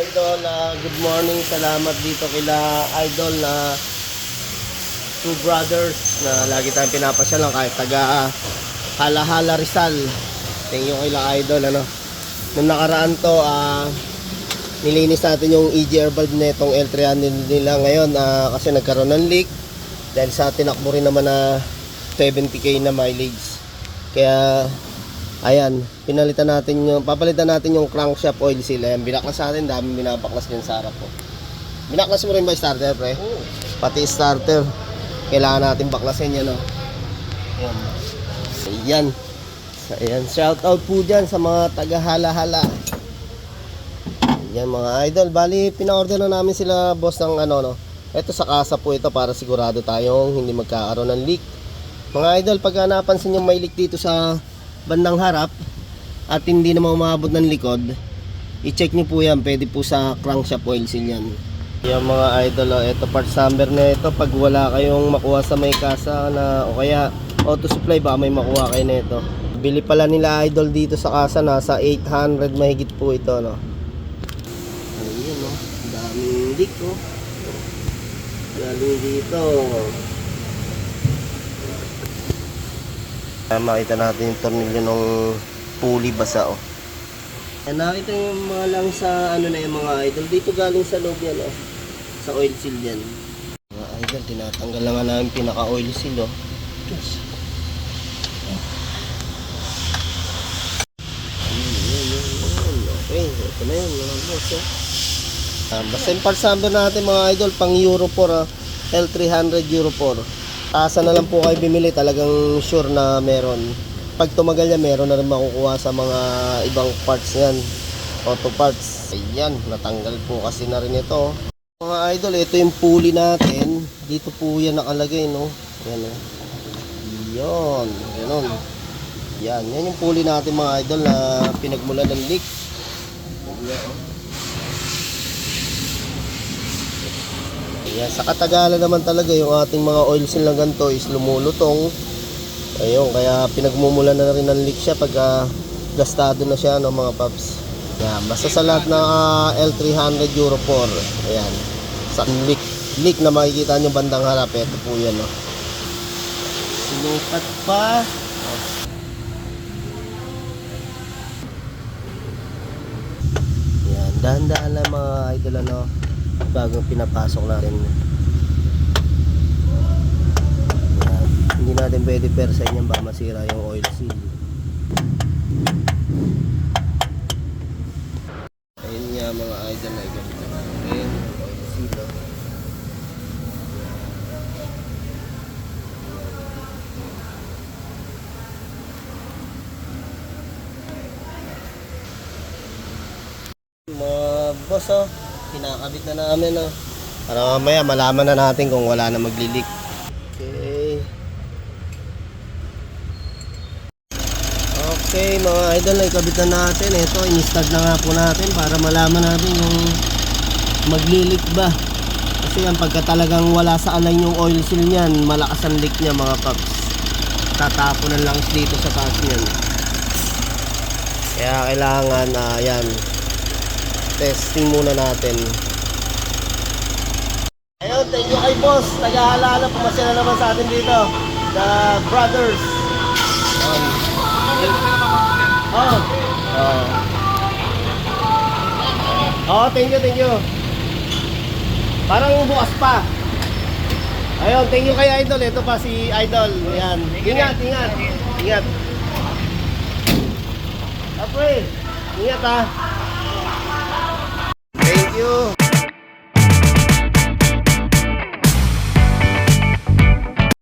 idol, good morning. Salamat dito kila idol na two brothers na lagi tayong pinapasyalan kahit taga Hala-Hala Rizal. Thank you kila idol. Nung nakaraan to, nilinis natin yung EGR valve netong L300 nila ngayon kasi nagkaroon ng leak dahil sa tinakbo rin naman na 70k na mileage. Kaya ayan, papalitan natin yung crankshaft oil seal. Ayan, binaklas natin, daming binabaklas din sa harap po. Binaklas mo rin ba starter, pre? Oo. Pati starter, kailangan natin baklasin yan, Ayan. Ayan, shout out po dyan sa mga taga Hala-Hala. Ayan mga idol, bali pina-order na namin sila boss ng Ito sa kasa po ito para sigurado tayong hindi magkakaroon ng leak. Mga idol, pagka napansin yung may leak dito sa bandang harap at hindi naman umabot ng likod, i-check nyo po yan. Pwede po sa crankshaft oil seal yan. Yung mga idol, ito parts number na ito. Pag wala kayong makuha sa may kasa na, o kaya auto supply ba, may makuha kayo na ito. Bili pala nila idol dito sa kasa, nasa 800 mahigit po ito, Ayun, daming leak, galing dito. Makita natin yung tornilyo ng pulley basa, Nakita yung mga lang sa na yung mga idol. Dito galing sa loob yan, sa oil seal yan. Mga idol, tinatanggal lang namin pinaka oil seal, Yes. Okay, ito na yun mga boss, basta yung parts number natin mga idol, pang Euro 4, L300 Euro 4. Asa na lang po kayo bimili, talagang sure na meron. Pag tumagal yan, meron na rin makukuha sa mga ibang parts yan, auto parts. Ayan, natanggal po kasi na rin ito. Mga idol, ito yung pulley natin. Dito po yan nakalagay, Ayan, Yan, ganon. Yan yung pulley natin mga idol na pinagmulan ng leak. Ayan, sa katagalan naman talaga yung ating mga oil seal na ganito is lumulutong. Ayun, kaya pinagmumulan na rin ng leak siya pag gastado na siya, mga paps. Ayan, basta sa lahat ng L300 Euro 4. Ayan, sa leak na makikita nyo bandang harap, ito po yan, sinukat pa. Ayan, dahan-dahan lang mga idol, bagong pinapasok natin. Ayan. Hindi natin pwede persain yan, baka masira yung oil seal. Ayun nga mga idol, na gamitin natin oil seal, mga boss, kinakabit na namin, para mamaya malaman na natin kung wala na maglilik. Okay mga idol, ikabit na natin. Ito, in-start na nga po natin para malaman natin yung maglilik ba. Kasi yan, pagka talagang wala sa align yung oil seal niyan, malakas ang leak niya mga paps. Tatapunan lang dito sa taas niyan. Kaya kailangan, yan, testing muna natin. Ayun, thank you kay boss. Taga-Hala-Hala, pumasya na naman sa atin dito. The brothers. Thank you. Parang bukas pa. Ayun, thank you kay idol. Ito pa si idol. Ayan. Ingat. Apre, ingat